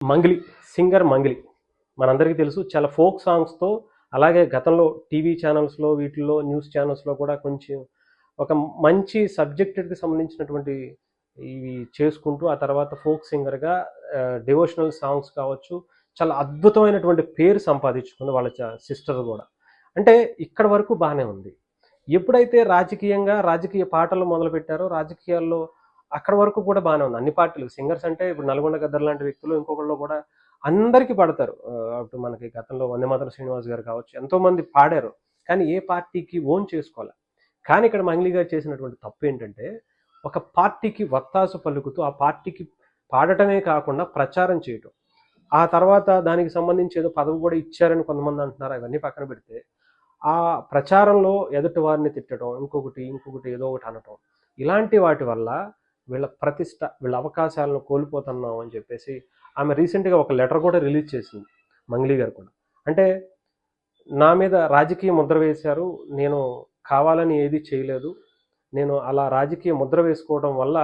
Mangli, singer Mangli. మనందరికీ తెలుసు చాలా ఫోక్ సాంగ్స్‌తో అలాగే గతంలో టీవీ ఛానల్స్‌లో వీటిల్లో న్యూస్ ఛానల్స్‌లో కూడా కొంచెం ఒక మంచి సబ్జెక్ట్‌కి సంబంధించినటువంటి ఇవి చేసుకుంటూ ఆ తర్వాత ఫోక్ సింగర్‌గా డివోషనల్ సాంగ్స్ కావచ్చు, చాలా అద్భుతమైనటువంటి పేరు సంపాదించుకుంది వాళ్ళ సిస్టర్ గూడా. అంటే ఇక్కడి వరకు బానే ఉంది. ఎప్పుడైతే రాజకీయ పాటలు మొదలుపెట్టారో రాజకీయాల్లో అక్కడి వరకు కూడా బానే ఉంది. అన్ని పార్టీలు సింగర్స్ అంటే ఇప్పుడు 'నల్గొండ గద్దర్' లాంటి వ్యక్తులు ఇంకొకళ్ళు కూడా అందరికి పాడతారు. అప్పుడు మనకి గతంలో 'వందేమాతరం' శ్రీనివాస్ గారు కావచ్చు, ఎంతోమంది పాడారు. కానీ ఏ పార్టీకి ఓన్ చేసుకోలే. కానీ ఇక్కడ మంగ్లీ గారు చేసినటువంటి తప్పేంటంటే, ఒక పార్టీకి వత్తాసు పలుకుతూ, ఆ పార్టీకి పాడటమే కాకుండా ప్రచారం చేయటం. ఆ తర్వాత దానికి సంబంధించి ఏదో పదవి కూడా ఇచ్చారని కొంతమంది అంటున్నారు. అవన్నీ పక్కన పెడితే, ఆ ప్రచారంలో ఎదుటి వారిని తిట్టడం, ఇంకొకటి ఏదో ఒకటి అనటం. ఇలాంటి వాటి వల్ల వీళ్ళ ప్రతిష్ట, వీళ్ళ అవకాశాలను కోల్పోతున్నాం అని చెప్పేసి ఆమె రీసెంట్‌గా ఒక లెటర్ కూడా రిలీజ్ చేసింది. మంగ్లీ గారు కూడా. అంటే నా మీద రాజకీయ ముద్ర వేశారు. నేను కావాలని ఏది చేయలేదు. నేను అలా రాజకీయ ముద్ర వేసుకోవడం వల్ల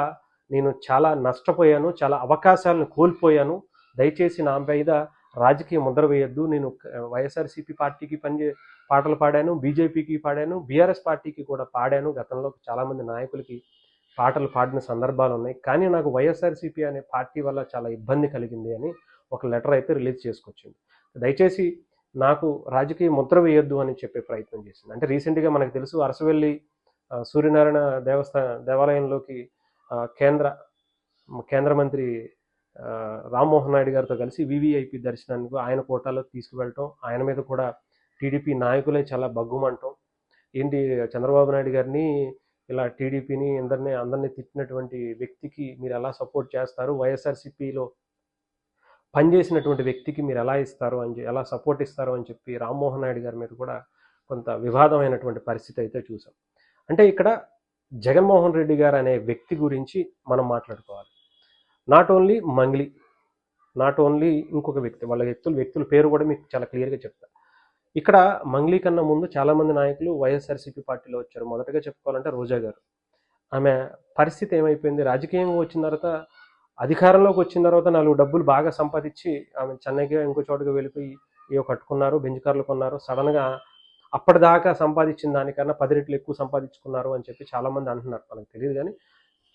నేను చాలా నష్టపోయాను. చాలా అవకాశాలను కోల్పోయాను. దయచేసి నా మీద రాజకీయ ముద్ర వేయొద్దు. నేను వైఎస్ఆర్‌సీపీ పార్టీకి పాటలు పాడాను. బీజేపీకి పాడాను. బీఆర్ఎస్ పార్టీకి కూడా పాడాను. గతంలో చాలామంది నాయకులకి పాటలు పాడిన సందర్భాలున్నాయి. కానీ నాకు వైఎస్ఆర్‌సీపీ అనే పార్టీ వల్ల చాలా ఇబ్బంది కలిగింది అని ఒక లెటర్ అయితే రిలీజ్ చేసుకొచ్చింది. దయచేసి నాకు రాజకీయ ముద్ర వేయొద్దు అని చెప్పే ప్రయత్నం చేసింది. అంటే రీసెంట్‌గా మనకు తెలుసు అరసవెల్లి సూర్యనారాయణ దేవాలయంలోకి కేంద్ర మంత్రి రామ్మోహన్ నాయుడు గారితో కలిసి వీవీఐపీ దర్శనానికి ఆయన కోటాలోకి తీసుకువెళ్ళటం, ఆయన మీద కూడా టీడీపీ నాయకులే చాలా బగ్గుమంటం. ఏంటి చంద్రబాబు నాయుడు గారిని ఇలా టీడీపీని అందరినీ తిట్టినటువంటి వ్యక్తికి మీరు ఎలా సపోర్ట్ చేస్తారు? వైఎస్ఆర్‌సీపీలో పనిచేసినటువంటి వ్యక్తికి మీరు ఎలా సపోర్ట్ ఇస్తారు అని చెప్పి రామ్మోహన్ నాయుడు గారి మీద కూడా కొంత వివాదమైనటువంటి పరిస్థితి అయితే చూసాం. అంటే ఇక్కడ జగన్మోహన్ రెడ్డి గారు అనే వ్యక్తి గురించి మనం మాట్లాడుకోవాలి. Not only Mangli, not only ఇంకొక వ్యక్తి, వాళ్ళ వ్యక్తుల పేరు కూడా మీకు చాలా క్లియర్గా చెప్తా. ఇక్కడ మంగ్లీ కన్నా ముందు చాలామంది నాయకులు వైఎస్ఆర్‌సీపీ పార్టీలో వచ్చారు. మొదటగా చెప్పుకోవాలంటే రోజా గారు. ఆమె పరిస్థితి ఏమైపోయింది, రాజకీయంగా వచ్చిన తర్వాత అధికారంలోకి వచ్చిన తర్వాత 4 డబ్బులు బాగా సంపాదించి ఆమె చెన్నైకి ఇంకో చోటుకి వెళ్ళిపోయి ఏవో కట్టుకున్నారు, బెంజ్ కార్లు కొన్నారు. సడన్గా అప్పటిదాకా సంపాదించిన దానికన్నా 10 రెట్లు ఎక్కువ సంపాదించుకున్నారు అని చెప్పి చాలామంది అంటున్నారు. మనకు తెలియదు కానీ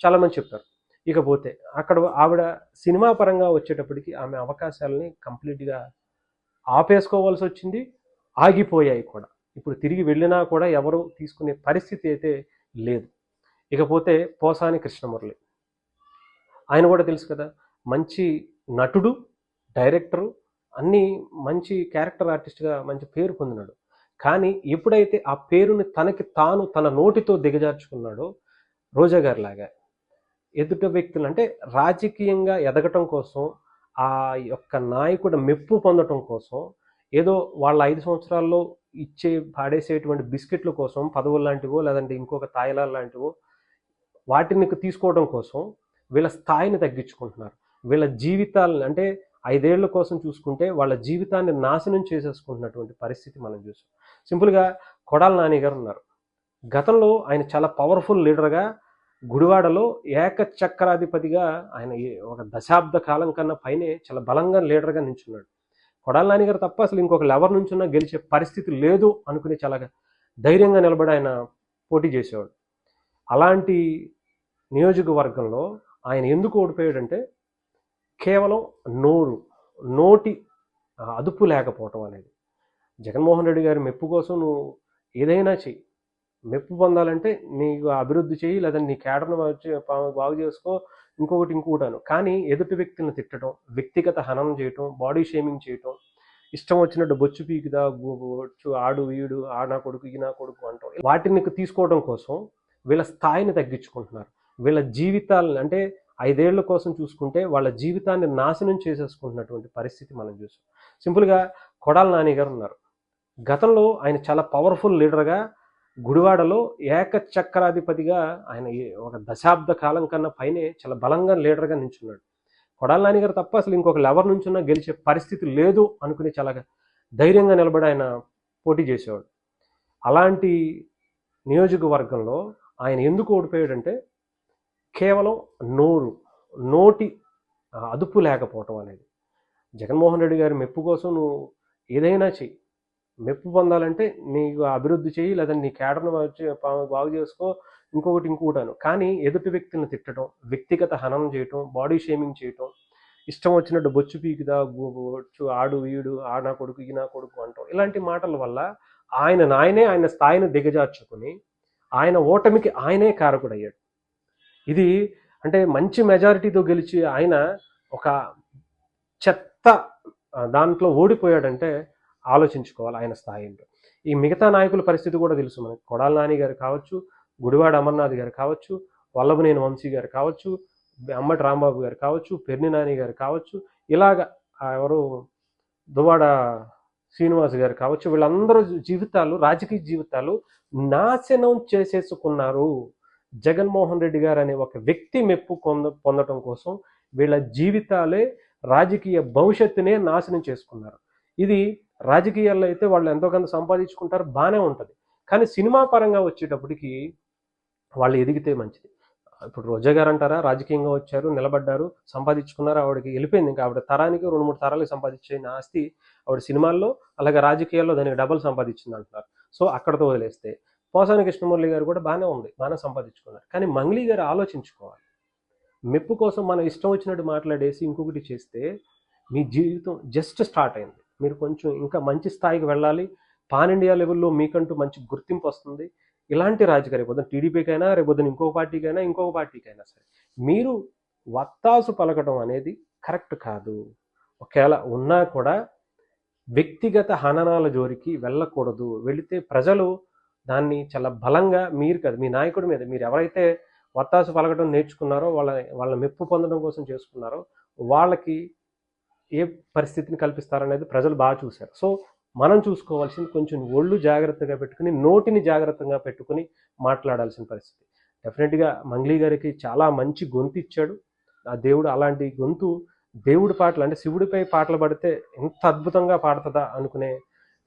చాలామంది చెప్పారు. ఇకపోతే అక్కడ ఆవిడ సినిమా పరంగా వచ్చేటప్పటికి ఆమె అవకాశాలని కంప్లీట్గా ఆపేసుకోవాల్సి వచ్చింది, ఆగిపోయాయి కూడా. ఇప్పుడు తిరిగి వెళ్ళినా కూడా ఎవరు తీసుకునే పరిస్థితి అయితే లేదు. ఇకపోతే పోసాని కృష్ణమురళి, ఆయన కూడా తెలుసు కదా, మంచి నటుడు, డైరెక్టరు, అన్నీ మంచి క్యారెక్టర్ ఆర్టిస్ట్గా మంచి పేరు పొందినాడు. కానీ ఎప్పుడైతే ఆ పేరుని తన నోటితో దిగజార్చుకున్నాడో రోజా గారి లాగా ఎదుట వ్యక్తులు అంటే రాజకీయంగా ఎదగటం కోసం, ఆ యొక్క నాయకుడు మెప్పు పొందటం కోసం, ఏదో వాళ్ళ 5 సంవత్సరాల్లో పాడేసేటువంటి బిస్కెట్ల కోసం, పదవులు లాంటివో లేదంటే ఇంకొక తాయిలాలు లాంటివో వాటిని తీసుకోవడం కోసం వీళ్ళ స్థాయిని తగ్గించుకుంటున్నారు. వీళ్ళ జీవితాలను అంటే 5 ఏళ్ల కోసం చూసుకుంటే వాళ్ళ జీవితాన్ని నాశనం చేసేసుకుంటున్నటువంటి పరిస్థితి మనం చూసాం. సింపుల్గా కొడాలి నాని గారు ఉన్నారు. గతంలో ఆయన చాలా పవర్ఫుల్ లీడర్గా గుడివాడలో ఏకచక్రాధిపతిగా ఆయన ఒక దశాబ్ద కాలం కన్నా పైనే చాలా బలంగా లీడర్గా నించున్నాడు. కొడాలి నాని గారు తప్ప అసలు ఇంకొకరు ఎవరి నుంచున్నా గెలిచే పరిస్థితి లేదు అనుకుని చాలా ధైర్యంగా నిలబడి ఆయన పోటీ చేసేవాడు. అలాంటి నియోజకవర్గంలో ఆయన ఎందుకు ఓడిపోయాడంటే కేవలం నోటి అదుపు లేకపోవటం అనేది. జగన్మోహన్ రెడ్డి గారి మెప్పు కోసం నువ్వు ఏదైనా చెయ్యి, మెప్పు పొందాలంటే నీకు అభివృద్ధి చేయి, లేదంటే నీ కేడర్ను బాగు చేసుకో, ఇంకొకటి అను. కానీ ఎదుటి వ్యక్తిని తిట్టడం, వ్యక్తిగత హననం చేయటం, బాడీ షేమింగ్ చేయటం, ఇష్టం వచ్చినట్టు బొచ్చు పీకుదా, ఆడు వీడు, ఆ నా కొడుకు ఈ నా కొడుకు అంటాం. వాటిని తీసుకోవడం కోసం వీళ్ళ స్థాయిని తగ్గించుకుంటున్నారు. వీళ్ళ జీవితాలను అంటే 5 ఏళ్ల కోసం చూసుకుంటే వాళ్ళ జీవితాన్ని నాశనం చేసేసుకుంటున్నటువంటి పరిస్థితి మనం చూసాం. సింపుల్గా కొడాలి నాని గారు ఉన్నారు. గతంలో ఆయన చాలా పవర్ఫుల్ లీడర్గా గుడివాడలో ఏకచక్రాధిపతిగా ఆయన ఒక దశాబ్ద కాలం కన్నా పైనే చాలా బలంగా లీడర్గా నించున్నాడు. కొడాలి నాని గారు తప్ప అసలు ఇంకొకరు ఎవరి నుంచున్నా గెలిచే పరిస్థితి లేదు అనుకుని చాలా ధైర్యంగా నిలబడి ఆయన పోటీ చేసేవాడు. అలాంటి నియోజకవర్గంలో ఆయన ఎందుకు ఓడిపోయాడంటే కేవలం నోటి అదుపు లేకపోవటం అనేది. జగన్మోహన్ రెడ్డి గారి మెప్పు కోసం నువ్వు ఏదైనా చెయ్యి. మెప్పు పొందాలంటే నీకు అభివృద్ధి చెయ్యి, లేదా నీ కేడర్ను బాగు చేసుకో, ఇంకొకటి అను. కానీ ఎదుటి వ్యక్తిని తిట్టడం, వ్యక్తిగత హననం చేయటం, బాడీ షేమింగ్ చేయటం, ఇష్టం వచ్చినట్టు బొచ్చు పీకుదా, బొచ్చు ఆడు ఈడు, ఆ నా కొడుకు ఈ నా కొడుకు అంటాం, ఇలాంటి మాటల వల్ల ఆయన స్థాయిని దిగజార్చుకుని ఆయన ఓటమికి ఆయనే కారకుడయ్యాడు. ఇది అంటే మంచి మెజారిటీతో గెలిచి ఆయన ఒక చెత్త దాంట్లో ఓడిపోయాడంటే ఆలోచించుకోవాలి ఆయన స్థాయి ఏంటో. ఈ మిగతా నాయకుల పరిస్థితి కూడా తెలుసు మనకి. కొడాల నాని గారు కావచ్చు, గుడివాడ అమర్నాథ్ గారు కావచ్చు, వల్లభనేని వంశీ గారు కావచ్చు, అంబటి రాంబాబు గారు కావచ్చు, పెర్ని నాని గారు కావచ్చు, ఇలాగ ఎవరు దువ్వాడ శ్రీనివాస్ గారు కావచ్చు, వీళ్ళందరూ జీవితాలు, రాజకీయ జీవితాలు నాశనం చేసేసుకున్నారు. జగన్మోహన్ రెడ్డి గారు అనే ఒక వ్యక్తి మెప్పు పొందటం కోసం వీళ్ళ జీవితాలే, రాజకీయ భవిష్యత్తునే నాశనం చేసుకున్నారు. ఇది రాజకీయాల్లో అయితే వాళ్ళు ఎంతో కొంత సంపాదించుకుంటారు, బాగానే ఉంటుంది. కానీ సినిమా పరంగా వచ్చేటప్పటికి వాళ్ళు ఎదిగితే మంచిది. ఇప్పుడు రోజా గారు అంటారా, రాజకీయంగా వచ్చారు, నిలబడ్డారు, సంపాదించుకున్నారు, ఆవిడకి వెళ్ళిపోయింది. ఇంకా ఆవిడ తరానికి 2-3 తరాలు సంపాదించిన ఆస్తి ఆవిడ సినిమాల్లో, అలాగే రాజకీయాల్లో దానికి డబల్ సంపాదించింది అంటున్నారు. సో అక్కడతో వదిలేస్తే పోసాని కృష్ణమురళి గారు కూడా బాగానే ఉంది, బాగానే సంపాదించుకున్నారు. కానీ మంగ్లీ గారు ఆలోచించుకోవాలి. మెప్పు కోసం మనం ఇష్టం వచ్చినట్టు మాట్లాడేసి ఇంకొకటి చేస్తే మీ జీవితం జస్ట్ స్టార్ట్ అయింది. మీరు కొంచెం ఇంకా మంచి స్థాయికి వెళ్ళాలి. పాన్ ఇండియా లెవెల్లో మీకంటూ మంచి గుర్తింపు వస్తుంది. ఇలాంటి రాజకీయ రేపొద్దున టీడీపీకైనా, రేపొద్దున ఇంకొక పార్టీకైనా సరే మీరు వత్తాసు పలకడం అనేది కరెక్ట్ కాదు. ఒకవేళ ఉన్నా కూడా వ్యక్తిగత హననాల జోరికి వెళ్ళకూడదు. వెళితే ప్రజలు దాన్ని చాలా బలంగా, మీరు కాదు మీ నాయకుడి మీద, మీరు ఎవరైతే వత్తాసు పలకడం నేర్చుకున్నారో, వాళ్ళ మెప్పు పొందడం కోసం చేసుకున్నారో వాళ్ళకి ఏ పరిస్థితిని కల్పిస్తారనేది ప్రజలు బాగా చూశారు. సో మనం చూసుకోవాల్సింది కొంచెం ఒళ్ళు జాగ్రత్తగా పెట్టుకుని, నోటిని జాగ్రత్తగా పెట్టుకుని మాట్లాడాల్సిన పరిస్థితి. డెఫినెట్గా మంగ్లీ గారికి చాలా మంచి గొంతు ఇచ్చాడు ఆ దేవుడు. అలాంటి గొంతు దేవుడి పాటలు, అంటే శివుడిపై పాటలు పాడితే ఎంత అద్భుతంగా పాడుతుందా అనుకునే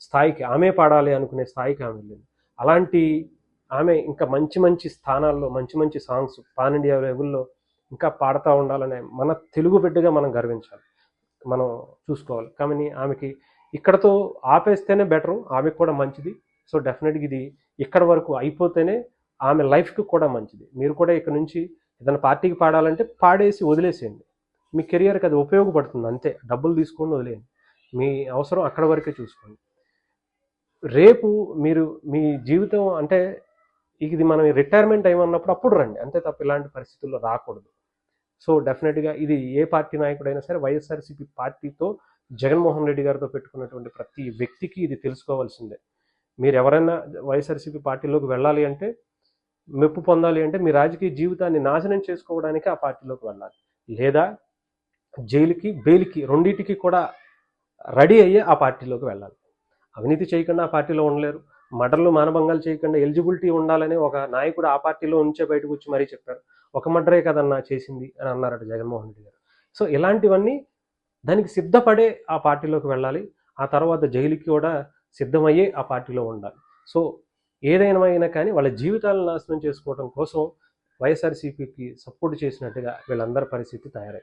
స్థాయికి, ఆమె పాడాలి అనుకునే స్థాయికి ఆమె వెళ్ళింది. అలాంటి ఆమె ఇంకా మంచి మంచి స్థానాల్లో మంచి మంచి సాంగ్స్ పాన్ ఇండియా లెవెల్లో ఇంకా పాడుతూ ఉండాలనే మన తెలుగు బిడ్డగా మనం గర్వించాలి, మనం చూసుకోవాలి. కానీ ఆమెకి ఇక్కడతో ఆపేస్తేనే బెటరు, ఆమెకు కూడా మంచిది. సో డెఫినెట్గా ఇది ఇక్కడ వరకు అయిపోతేనే ఆమె లైఫ్కి కూడా మంచిది. మీరు కూడా ఇక్కడ నుంచి ఏదైనా పార్టీకి పాడాలంటే పాడేసి వదిలేసేయండి, మీ కెరియర్కి అది ఉపయోగపడుతుంది అంతే. డబ్బులు తీసుకోండి, వదిలేయండి, మీ అవసరం అక్కడ వరకే చూసుకోండి. రేపు మీరు మీ జీవితం అంటే ఇది మనం రిటైర్మెంట్ అయ్యమన్నప్పుడు అప్పుడు రండి, అంతే తప్ప ఇలాంటి పరిస్థితుల్లో రాకూడదు. సో డెఫినెట్గా ఇది ఏ పార్టీ నాయకుడైనా సరే వైఎస్ఆర్సీపీ పార్టీతో, జగన్మోహన్ రెడ్డి గారితో పెట్టుకున్నటువంటి ప్రతి వ్యక్తికి ఇది తెలుసుకోవాల్సిందే. మీరు ఎవరైనా వైఎస్ఆర్సీపీ పార్టీలోకి వెళ్ళాలి అంటే, మెప్పు పొందాలి అంటే, మీ రాజకీయ జీవితాన్ని నాశనం చేసుకోవడానికి ఆ పార్టీలోకి వెళ్ళాలి, లేదా జైలుకి బెయిల్కి రెండింటికి కూడా రెడీ అయ్యే ఆ పార్టీలోకి వెళ్ళాలి. అవినీతి చేయకుండా ఆ పార్టీలో ఉండలేరు, మర్డర్లు మానభంగాలు చేయకుండా ఎలిజిబిలిటీ ఉండాలని ఒక నాయకుడు ఆ పార్టీలో నుంచే బయటకు వచ్చి మరీ చెప్పారు. ఒక మర్డరే కదన్నా చేసింది అని అన్నారట జగన్మోహన్ రెడ్డి గారు. సో ఇలాంటివన్నీ దానికి సిద్ధపడే ఆ పార్టీలోకి వెళ్ళాలి, ఆ తర్వాత జైలుకి కూడా సిద్ధమయ్యే ఆ పార్టీలో ఉండాలి. సో ఏదైనా కానీ వాళ్ళ జీవితాలను నాశనం చేసుకోవడం కోసం వైఎస్ఆర్సీపీకి సపోర్ట్ చేసినట్టుగా వీళ్ళందరి పరిస్థితి తయారైంది.